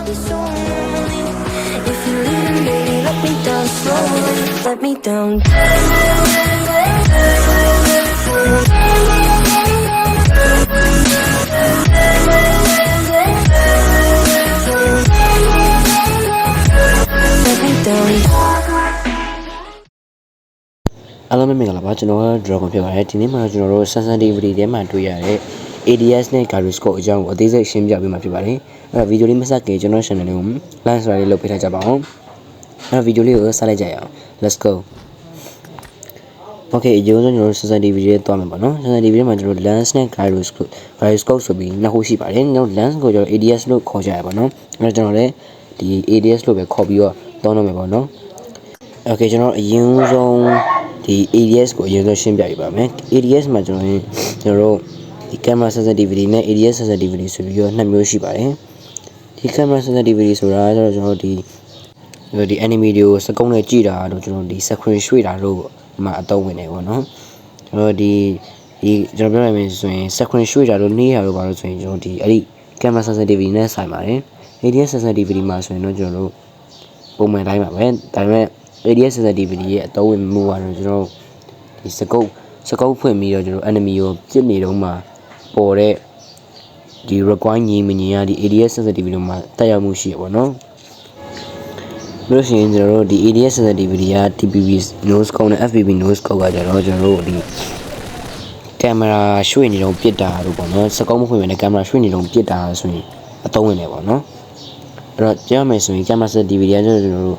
be so lonely. If you're leaving, baby, let me down slowly. Let me down. Let me down. အားလုံးပဲမင်္ဂလာပါကျွန်တော်က Dragon ဖြစ်ပါတယ်ဒီနေ့မှာကျွန်တော်တို့ sensitivity ထဲမှာတွေ့ရတဲ့ ADS နဲ့ gyroscope အကြောင်းကိုအသေးစိတ်ရှင်းပြပေးမှာဖြစ်ပါတယ်အဲ့တော့ဗီဒီယိုလေးမစခင်ကျွန်တော် channel လေးကို like ဆိုတာလေးလုပ်ပေးထားကြပါအောင်အဲ့တော့ဗီဒီယိုလေးကိုစလိုက်ကြရအောင် let's go okay အရင်ဆုံးကျွန်တော်တို့ sensitivity ထဲသွားမယ်ပေါ့နော် sensitivity ထဲမှာကျွန်တော်တို့ lens နဲ့ gyroscope ဆိုပြီးနှစ်ခုရှိပါတယ်ကျွန်တော် lens ကိုကျွန်တော် ADS လို့ခေါ်ကြရပါတော့အဲ့တော့ကျွန်တော်လည်းဒီ ADS လို့ပဲခေါ်ပြီးတော့သုံးတော့မယ်ပေါ့နော် okay ကျွန်တော်အရင်ဆုံးဒီ ADS ကိုအရင်ဆုံးရှင်းပြပြပါမယ် ADS မှာကျွန်တော်တို့ဒီ camera sensitivity နဲ့ ADS sensitivity ဆိုပြီးတော့နှစ်မျိုးရှိပါတယ်ဒီ camera sensitivity ဆိုတာကျတော့ကျွန်တော်ဒီ anime တွေကိုစကုံးနဲ့ကြည့်တာတော့ကျွန်တော်ဒီ screen ရွှေ့တာလို့မှအသုံးဝင်နေပေါ့နော်ကျွန်တော်ကျွန်တော်ပြောရမယ်ဆိုရင် screen ရွှေ့တာလို့နှေးရလို့ပါလို့ဆိုရင်ကျွန်တော်ဒီအဲ့ဒီ camera sensitivity နဲ့ဆိုင်ပါတယ် ADS sensitivity မှာဆိုရင်တော့ကျွန်တော်တို့ပုံမှန်တိုင်းပါပဲဒါပေမဲ့ADS sensitivity ရဲ့အသုံးဝင်မှုကတော့ကျွန်တော်ဒီစကုပ်ဖွင့်ပြီးတော့ကျွန်တော် enemy ကိုပြစ်နေတော့မှပေါ်တဲ့ဒီ require ညီမညီရဒီ ADS sensitivity မှာတက်ရောက်မှုရှိရပါတော့လို့ရှိရင်ကျွန်တော်တို့ဒီ ADS sensitivity က TPP nose scope နဲ့ FPV nose scope ကကြတော့ကျွန်တော်တို့ဒီကင်မရာရွှေ့နေတော့ပြစ်တာလို့ပေါ့နော်စကုပ်မဖွင့်ရင်ကင်မရာရွှေ့နေတော့ပြစ်တာဆိုရင်အသုံးဝင်နေပါတော့အဲ့တော့ပြောမယ်ဆိုရင်ကင်မရာ sensitivity ကကျွန်တော်တို့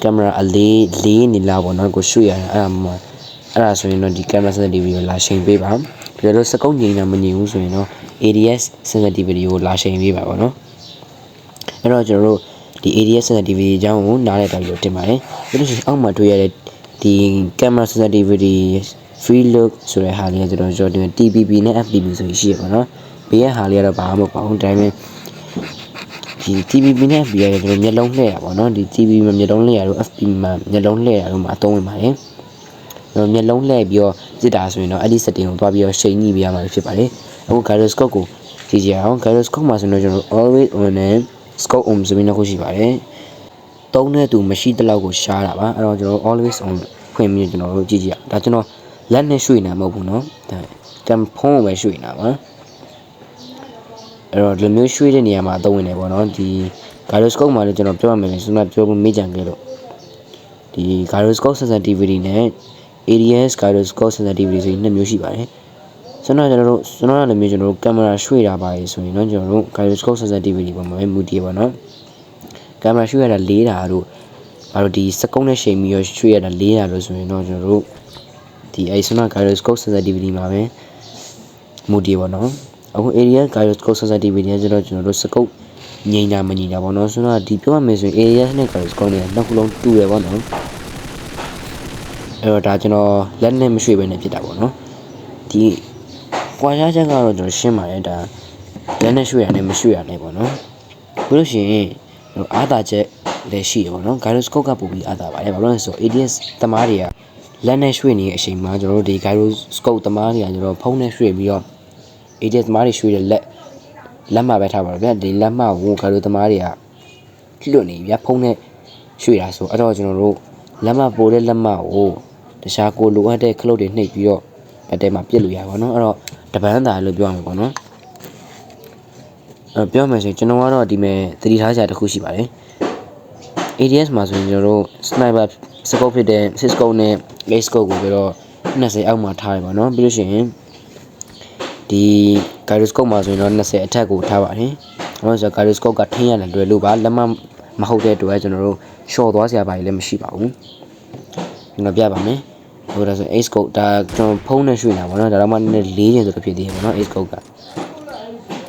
ကင်မရာအလေးနေလာပေါ့နော်ကိုရွှေ့ရတာအဲ့ဒါဆိုရင်တော့ဒီ camera sensitivity ကိုလာချိန်ပေးပါဒီလိုစကုပ်ငြိမ်တာမငြိမ်ဘူးဆိုရင်တော့ ADS sensitivity ကိုလာချိန်ပေးပါပေါ့နော်အဲ့တော့ကျွန်တော်တို့ဒီ ADS sensitivity အကြောင်းကိုနားလည်တာပြီးတော့တင်ပါတယ်ပြီးလို့ရှိရင်အောက်မှာတွေ့ရတဲ့ဒီ camera sensitivity free look ဆိုတဲ့ဟာလေးကကျွန်တော်ဒီ TPP နဲ့ FPV ဆိုရှိရပါတော့ဘေးရဲ့ဟာလေးကတော့ဘာမှမပေါ့ဘူးဒါပေမဲ့ဒီ TPP နဲ့ FPV ကကျွန်တော်မျက်လုံးလှည့်ရပါတော့ဒီ TPP မှာမျက်လုံးလှည့်ရတော့ FPV မှာမျက်လုံးလှည့်ရတော့မှအသုံးဝင်ပါတယ်မျက်လုံးလှည့်ပြီးတော့ပြစ်တာဆိုရင်တော့အဲ့ဒီ setting ကိုတွားပြီးတော့ချိန်ညှိပေးရမှာဖြစ်ပါတယ်အခု gyroscope ကိုကြည့်ကြအောင် gyroscope မှာဆိုတော့ကျွန်တော် always on နဲ့ scope on ဆိုပြီးနှစ်ခုရှိပါတယ်သုံးတဲ့သူမရှိတဲ့လောက်ကိုရှားတာပါအဲ့တော့ကျွန်တော် always on ဖွင့်ပြီးကျွန်တော်တို့ကြည့်ကြအောင်ဒါကျွန်တော်လက်နဲ့ရွှေ့နေတာမဟုတ်ဘူးเนาะဒါကံဖုံးပဲရွှေ့နေတာပါအဲ့တော့ဒီမျိုးရွှေ့တဲ့နေရာမှာအသုံးဝင်နေပေါ့เนาะဒီ gyroscope မှာလည်းကျွန်တော်ပြောရမယ်ဆိုတော့ပြောဖို့မေ့ကြံခဲ့လို့ဒီ gyroscope sensitivity နဲ့ ADS gyroscope sensitivity ဆိုပြီးနှစ်မျိုးရှိပါတယ်ကျွန်တော်လည်းမျိုးကျွန်တော်တို့ကင်မရာရွှေ့တာပါလေဆိုရင်တော့ကျွန်တော်တို့ gyroscope sensitivity ပေါ်မှာပဲမူတည်ပါတော့ကင်မရာရွှေ့ရတာလေးတာတို့ဘာလို့ဒီစကုံးနဲ့ချိန်ပြီးရွှေ့ရတာလေးတာလို့ဆိုရင်တော့ကျွန်တော်တို့ဒီအဲဆိုတော့ gyroscope sensitivity မှာပဲမူတည်ပါတော့အခု ADS gyroscope sensitivity ကကျွန်တော်တို့စကုပ်ငြိမ်တာမငြိမ်တာပေါ့နော်ဆိုတော့ဒီပြောရမယ်ဆိုရင် ADS နဲ့ gyroscope နဲ့နှစ်ခုလုံးတူတယ်ပေါ့နော်အဲ့တော့ဒါကျွန်တော်လက်နဲ့မရွှေ့ဘဲနဲ့ဖြစ်တာပေါ့နော်ဒီကွာခြားချက်ကတော့ကျွန်တော်ရှင်းပါတယ်ဒါလက်နဲ့ရွှေ့ရနဲ့မရွှေ့ရနဲ့ပေါ့နော်ပြီးလို့ရှိရင်အားသာချက်လည်းရှိတယ်ပေါ့နော် gyroscope ကပို့ပြီးအားသာပါတယ်ဘာလို့လဲဆိုတော့ ADS သမားတွေကလက်နဲ့ရွှေ့နေတဲ့အချိန်မှာကျွန်တော်တို့ဒီ gyroscope သမားတွေကကျွန်တော်ဖုန်းနဲ့ရွှေ့ပြီးတော့ ADS သမားတွေရွှေ့တဲ့လက်မှပဲထားပါတော့ဗျာဒီလက်မှကို gyroscope သမားတွေကလွတ်နေဗျာဖုန်းနဲ့ရွှေ့တာဆိုအဲ့တော့ကျွန်တော်တို့လက်မှပို့တဲ့လက်မှကိုတခြားကိုလိုအပ်တဲ့ခလုတ်တွေနှိပ်ပြီးတော့အတဲမှာပြစ်လို့ရပါတော့အဲ့တော့တပန်းသာလို့ပြောရမှာပေါ့နော်ပြောမယ်ဆိုရင်ကျွန်တော်ကတော့ဒီမဲ့သတိထားစရာတစ်ခုရှိပါတယ် ADS မှာဆိုရင်ကျွန်တော်တို့ sniper scope ဖြစ်တဲ့ Cisco နဲ့ Ace scope ကိုပြီးတော့20အောက်မှာထားရပါတော့ပြီးလို့ရှိရင်ဒီ gyroscope မှာဆိုရင်တော့20အထက်ကိုထားပါတယ်ဘာလို့ဆိုတော့ gyroscope ကထင်းရတယ်လွယ်လို့ပါလက်မမဟုတ်တဲ့အတွက်ကျွန်တော်တို့ short သွားစရာပါလည်းမရှိပါဘူးကျွန်တော်ပြပါမယ်ဟိုဒါဆို Ace scope ဒါကျွန်တော်ဖုန်းနဲ့ရွှေ့နေတာပေါ့နော်ဒါတော့မှနည်းနည်းလေးရင်ဆိုတော့ဖြစ်သေးတယ်ပေါ့နော် Ace scope ကဒါ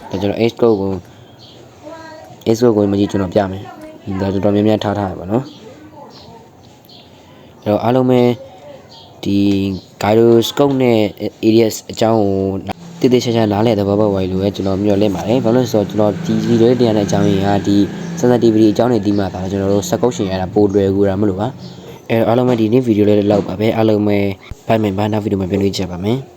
ကျွန်တော် Ace scope ကိုမကြည့်ကျွန်တော်ပြမယ်ဒါတော်တော်များများထားရပါနော်အဲ့တော့အားလုံးပဲဒီ gyroscope နဲ့ ADS အကြောင်းကိုတိတိကျကျနားလည်တဲ့ဘောပေါက်ဝိုင်းလို့ပဲကျွန်တော်မျှော်လင့်ပါတယ်ဘာလို့လဲဆိုတော့ကျွန်တော်ဒီဗီဒီယိုလေးတင်ရတဲ့အကြောင်းရင်းကဒီ sensitivity အကြောင်းတွေဒီမှာဒါကျွန်တော်တို့စကုပ်ရှင်ရတာပိုလွယ်ကူတာမလို့ပါအဲအားလုံးပဲဒီနေ့ဗီဒီယိုလေးလောက်ပါပဲအားလုံးပဲဘိုင်မန်ဘာနာဗီဒီယိုမှာပြန်တွေ့ကြပါမယ်